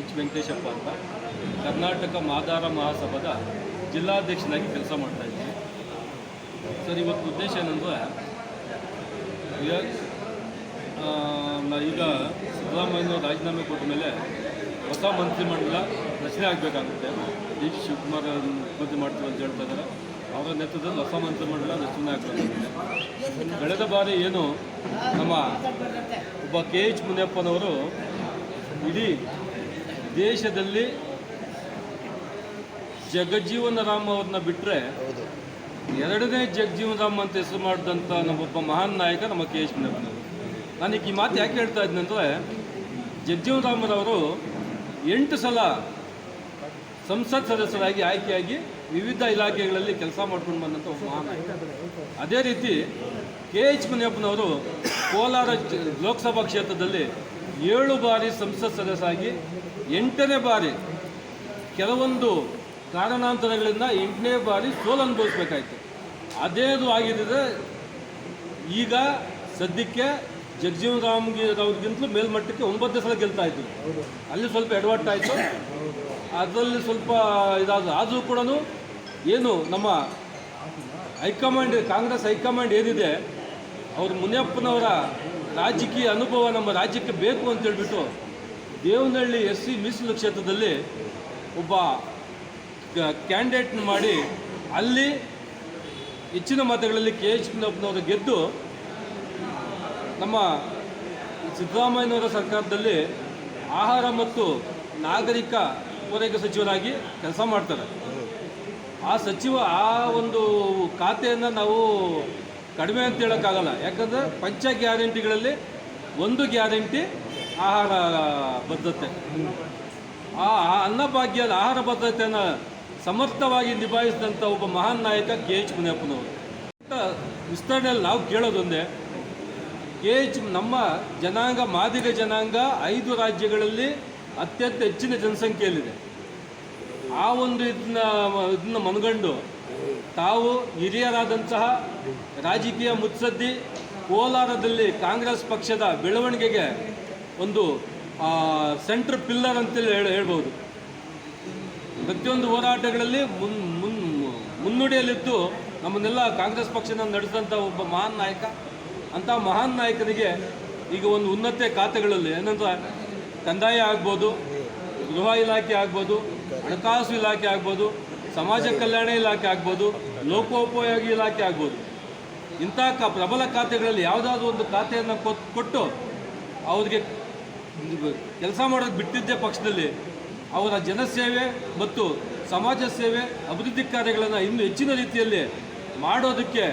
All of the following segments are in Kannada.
ಎಚ್ ವೆಂಕಟೇಶಪ್ಪ ಅಂತ ಕರ್ನಾಟಕ ಮಾದಾರ ಮಹಾಸಭಾದ ಜಿಲ್ಲಾಧ್ಯಕ್ಷನಾಗಿ ಕೆಲಸ ಮಾಡ್ತಾಯಿದ್ದೀನಿ. ಸರ್, ಇವತ್ತು ಉದ್ದೇಶ ಏನಂದರೆ ಈಗ ಸಿದ್ದರಾಮಯ್ಯ ರಾಜೀನಾಮೆ ಕೊಟ್ಟ ಮೇಲೆ ಹೊಸ ಮಂತ್ರಿಮಂಡಲ ರಚನೆ ಆಗಬೇಕಾಗುತ್ತೆ. ಡಿ ಕೆ ಶಿವಕುಮಾರ್ ಮುಖ್ಯಮಂತ್ರಿ ಮಾಡ್ತೀವಿ ಅಂತ ಹೇಳ್ತಾ ಇದ್ದಾರೆ. ಅವರ ನೇತೃತ್ವದಲ್ಲಿ ಹೊಸ ಮಂತ್ರಿಮಂಡಲ ರಚನೆ ಆಗಬೇಕಾಗುತ್ತೆ. ಕಳೆದ ಬಾರಿ ಏನು ನಮ್ಮ ಒಬ್ಬ ಕೆ ಎಚ್ ಮುನಿಯಪ್ಪನವರು ಇಡೀ ದೇಶದಲ್ಲಿ ಜಗಜೀವನ ರಾಮ್ ಅವ್ರನ್ನ ಬಿಟ್ಟರೆ ಎರಡನೇ ಜಗಜೀವನ ರಾಮ್ ಅಂತ ಹೆಸರು ಮಾಡಿದಂಥ ನಮ್ಮೊಬ್ಬ ಮಹಾನ್ ನಾಯಕ ನಮ್ಮ ಕೆ ಎಚ್ ಮುನಿಯಪ್ಪನವರು. ನನಗೆ ಈ ಮಾತು ಯಾಕೆ ಹೇಳ್ತಾ ಇದ್ದೀನಿ ಅಂದರೆ, ಜಗಜೀವನ ರಾಮರವರು 8 ಸಲ ಸಂಸತ್ ಸದಸ್ಯರಾಗಿ ಆಯ್ಕೆಯಾಗಿ ವಿವಿಧ ಇಲಾಖೆಗಳಲ್ಲಿ ಕೆಲಸ ಮಾಡ್ಕೊಂಡು ಬಂದಂಥ ಒಬ್ಬ ಮಹಾನ್ ನಾಯಕ. ಅದೇ ರೀತಿ ಕೆ ಎಚ್ ಮುನಿಯಪ್ಪನವರು ಕೋಲಾರ ಲೋಕಸಭಾ ಕ್ಷೇತ್ರದಲ್ಲಿ 7 ಬಾರಿ ಸಂಸತ್ ಸದಸ್ಯರಾಗಿ 8ನೇ ಬಾರಿ ಕೆಲವೊಂದು ಕಾರಣಾಂತರಗಳಿಂದ 8ನೇ ಬಾರಿ ಸೋಲು ಅನುಭವಿಸ್ಬೇಕಾಯ್ತು. ಅದೇದು ಆಗಿದ್ದರೆ ಈಗ ಸದ್ಯಕ್ಕೆ ಜಗಜೀವನ ರಾಮ್ಗಿಂತಲೂ ಮೇಲ್ಮಟ್ಟಕ್ಕೆ 9 ಸಲ ಗೆಲ್ತಾ ಇದ್ರು. ಅಲ್ಲಿ ಸ್ವಲ್ಪ ಎಡವಟ್ಟಾಯಿತು, ಅದರಲ್ಲಿ ಸ್ವಲ್ಪ ಇದಾದ. ಆದರೂ ಕೂಡ ಏನು ನಮ್ಮ ಹೈಕಮಾಂಡ್, ಕಾಂಗ್ರೆಸ್ ಹೈಕಮಾಂಡ್ ಏನಿದೆ, ಅವರು ಮುನಿಯಪ್ಪನವರ ರಾಜಕೀಯ ಅನುಭವ ನಮ್ಮ ರಾಜ್ಯಕ್ಕೆ ಬೇಕು ಅಂತೇಳ್ಬಿಟ್ಟು ದೇವನಹಳ್ಳಿ SC ಮೀಸಲು ಕ್ಷೇತ್ರದಲ್ಲಿ ಒಬ್ಬ ಕ್ಯಾಂಡಿಡೇಟ್ನ ಮಾಡಿ ಅಲ್ಲಿ ಹೆಚ್ಚಿನ ಮತಗಳಲ್ಲಿ ಕೆ ಎಚ್ ಮುನಿಯಪ್ಪನವರು ಗೆದ್ದು ನಮ್ಮ ಸಿದ್ದರಾಮಯ್ಯನವರ ಸರ್ಕಾರದಲ್ಲಿ ಆಹಾರ ಮತ್ತು ನಾಗರಿಕ ಪೂರೈಕೆ ಸಚಿವರಾಗಿ ಕೆಲಸ ಮಾಡ್ತಾರೆ. ಆ ಒಂದು ಖಾತೆಯನ್ನು ನಾವು ಕಡಿಮೆ ಅಂತ ಹೇಳೋಕ್ಕಾಗಲ್ಲ. ಯಾಕಂದರೆ ಪಂಚ ಗ್ಯಾರಂಟಿಗಳಲ್ಲಿ ಒಂದು ಗ್ಯಾರಂಟಿ ಆಹಾರ ಭದ್ರತೆ. ಆ ಅನ್ನಭಾಗ್ಯದ ಆಹಾರ ಭದ್ರತೆಯನ್ನು ಸಮರ್ಥವಾಗಿ ನಿಭಾಯಿಸಿದಂಥ ಒಬ್ಬ ಮಹಾನ್ ನಾಯಕ ಕೆ ಎಚ್ ಮುನಿಯಪ್ಪನವರು. ವಿಸ್ತರಣೆಯಲ್ಲಿ ನಾವು ಕೇಳೋದೊಂದೇ, ನಮ್ಮ ಜನಾಂಗ, ಮಾದಿಗ ಜನಾಂಗ 5 ರಾಜ್ಯಗಳಲ್ಲಿ ಅತ್ಯಂತ ಹೆಚ್ಚಿನ ಜನಸಂಖ್ಯೆಯಲ್ಲಿದೆ. ಆ ಒಂದು ಇದನ್ನ ಮನಗಂಡು ತಾವು ಹಿರಿಯರಾದಂತಹ ರಾಜಕೀಯ ಮುತ್ಸದ್ದಿ ಕೋಲಾರದಲ್ಲಿ ಕಾಂಗ್ರೆಸ್ ಪಕ್ಷದ ಬೆಳವಣಿಗೆಗೆ ಒಂದು ಸೆಂಟ್ರ್ ಪಿಲ್ಲರ್ ಅಂತೇಳಿ ಹೇಳ್ಬೋದು. ಪ್ರತಿಯೊಂದು ಹೋರಾಟಗಳಲ್ಲಿ ಮುನ್ನುಡಿಯಲ್ಲಿದ್ದು ನಮ್ಮನ್ನೆಲ್ಲ ಕಾಂಗ್ರೆಸ್ ಪಕ್ಷನ ನಡೆಸಿದಂಥ ಒಬ್ಬ ಮಹಾನ್ ನಾಯಕ. ಅಂಥ ಮಹಾನ್ ನಾಯಕನಿಗೆ ಈಗ ಒಂದು ಉನ್ನತ ಖಾತೆಗಳಲ್ಲಿ ಏನಂದ್ರೆ ಕಂದಾಯ ಆಗ್ಬೋದು, ಗೃಹ ಇಲಾಖೆ ಆಗ್ಬೋದು, ಹಣಕಾಸು ಇಲಾಖೆ ಆಗ್ಬೋದು, ಸಮಾಜ ಕಲ್ಯಾಣ ಇಲಾಖೆ ಆಗ್ಬೋದು, ಲೋಕೋಪಯೋಗಿ ಇಲಾಖೆ ಆಗ್ಬೋದು, ಇಂಥ ಪ್ರಬಲ ಖಾತೆಗಳಲ್ಲಿ ಯಾವುದಾದ್ರೂ ಒಂದು ಖಾತೆಯನ್ನು ಕೊಟ್ಟು ಅವ್ರಿಗೆ ಕೆಲಸ ಮಾಡೋದು ಬಿಟ್ಟಿದ್ದೇ ಪಕ್ಷದಲ್ಲಿ ಅವರ ಜನಸೇವೆ ಮತ್ತು ಸಮಾಜ ಸೇವೆ, ಅಭಿವೃದ್ಧಿ ಕಾರ್ಯಗಳನ್ನು ಇನ್ನೂ ಹೆಚ್ಚಿನ ರೀತಿಯಲ್ಲಿ ಮಾಡೋದಕ್ಕೆ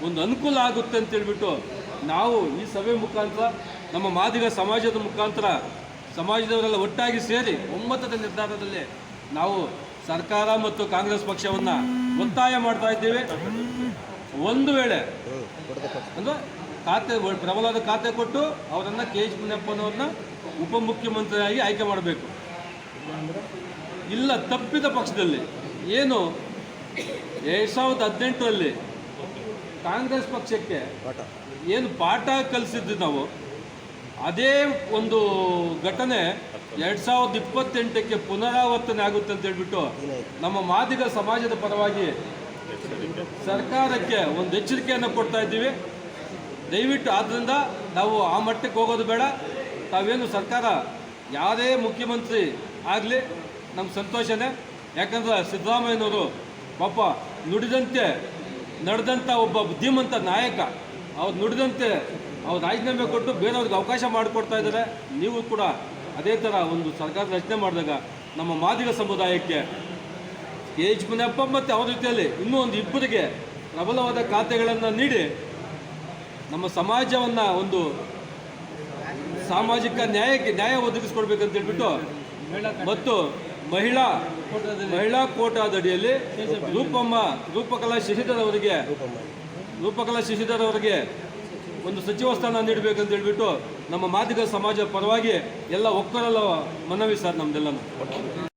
ಒಂದು ಅನುಕೂಲ ಆಗುತ್ತೆ ಅಂತೇಳ್ಬಿಟ್ಟು ನಾವು ಈ ಸಭೆ ಮುಖಾಂತರ, ನಮ್ಮ ಮಾದಿಗ ಸಮಾಜದ ಮುಖಾಂತರ ಸಮಾಜದವರೆಲ್ಲ ಒಟ್ಟಾಗಿ ಸೇರಿ ಒಮ್ಮತದ ನಿರ್ಧಾರದಲ್ಲಿ ನಾವು ಸರ್ಕಾರ ಮತ್ತು ಕಾಂಗ್ರೆಸ್ ಪಕ್ಷವನ್ನು ಒತ್ತಾಯ ಮಾಡ್ತಾ ಇದ್ದೇವೆ. ಒಂದು ವೇಳೆ ಅಂದರೆ ಪ್ರಬಲವಾದ ಖಾತೆ ಕೊಟ್ಟು ಅವರನ್ನು ಕೆ ಎಚ್ ಮುನಿಯಪ್ಪನವ್ರನ್ನ ಉಪಮುಖ್ಯಮಂತ್ರಿಯಾಗಿ ಆಯ್ಕೆ ಮಾಡಬೇಕು. ಇಲ್ಲ ತಪ್ಪಿದ ಪಕ್ಷದಲ್ಲಿ ಏನು 2018ರಲ್ಲಿ ಕಾಂಗ್ರೆಸ್ ಪಕ್ಷಕ್ಕೆ ಏನು ಪಾಠ ಕಲಿಸಿದ್ದು ನಾವು, ಅದೇ ಒಂದು ಘಟನೆ 2028ಕ್ಕೆ ಪುನರಾವರ್ತನೆ ಆಗುತ್ತೆ ಅಂತ ಹೇಳ್ಬಿಟ್ಟು ನಮ್ಮ ಮಾದಿಗ ಸಮಾಜದ ಪರವಾಗಿ ಸರ್ಕಾರಕ್ಕೆ ಒಂದು ಎಚ್ಚರಿಕೆಯನ್ನು ಕೊಡ್ತಾ ಇದ್ದೀವಿ. ದಯವಿಟ್ಟು ಆದ್ದರಿಂದ ನಾವು ಆ ಮಟ್ಟಕ್ಕೆ ಹೋಗೋದು ಬೇಡ. ತಾವೇನು ಸರ್ಕಾರ ಯಾವುದೇ ಮುಖ್ಯಮಂತ್ರಿ ಆಗಲಿ ನಮ್ಮ ಸಂತೋಷನೇ. ಯಾಕಂದ್ರೆ ಸಿದ್ದರಾಮಯ್ಯನವರು ಪಾಪ ನುಡಿದಂತೆ ನಡೆದಂಥ ಒಬ್ಬ ಬುದ್ಧಿಮಂತ ನಾಯಕ. ಅವ್ರು ನುಡಿದಂತೆ ಅವ್ರು ರಾಜೀನಾಮೆ ಕೊಟ್ಟು ಬೇರೆಯವ್ರಿಗೆ ಅವಕಾಶ ಮಾಡಿಕೊಡ್ತಾ ಇದ್ದಾರೆ. ನೀವು ಕೂಡ ಅದೇ ಥರ ಒಂದು ಸರ್ಕಾರ ರಚನೆ ಮಾಡಿದಾಗ ನಮ್ಮ ಮಾದಿಗ ಸಮುದಾಯಕ್ಕೆ ಕೆ ಎಚ್ ಮುನಿಯಪ್ಪ ಮತ್ತು ಅವರ ಜೊತೆಯಲ್ಲಿ ಇನ್ನೂ ಒಂದು 2 ಪ್ರಬಲವಾದ ಖಾತೆಗಳನ್ನು ನೀಡಿ ನಮ್ಮ ಸಮಾಜವನ್ನು ಒಂದು ಸಾಮಾಜಿಕ ನ್ಯಾಯ ಒದಗಿಸ್ಕೊಡ್ಬೇಕಂತ ಹೇಳ್ಬಿಟ್ಟು ಮತ್ತು ಮಹಿಳಾ ಕೋಟಾದಡಿಯಲ್ಲಿ ರೂಪಕಲಾ ಶಶಿಧರ್ ಅವರಿಗೆ ಒಂದು ಸಚಿವ ಸ್ಥಾನ ನೀಡಬೇಕಂತ ಹೇಳ್ಬಿಟ್ಟು ನಮ್ಮ ಮಾದಿಗ ಸಮಾಜ ಪರವಾಗಿ ಎಲ್ಲ ಒಕ್ಕರಲ್ಲ ಮನವಿ ಸರ್ ನಮ್ದೆಲ್ಲನೂ.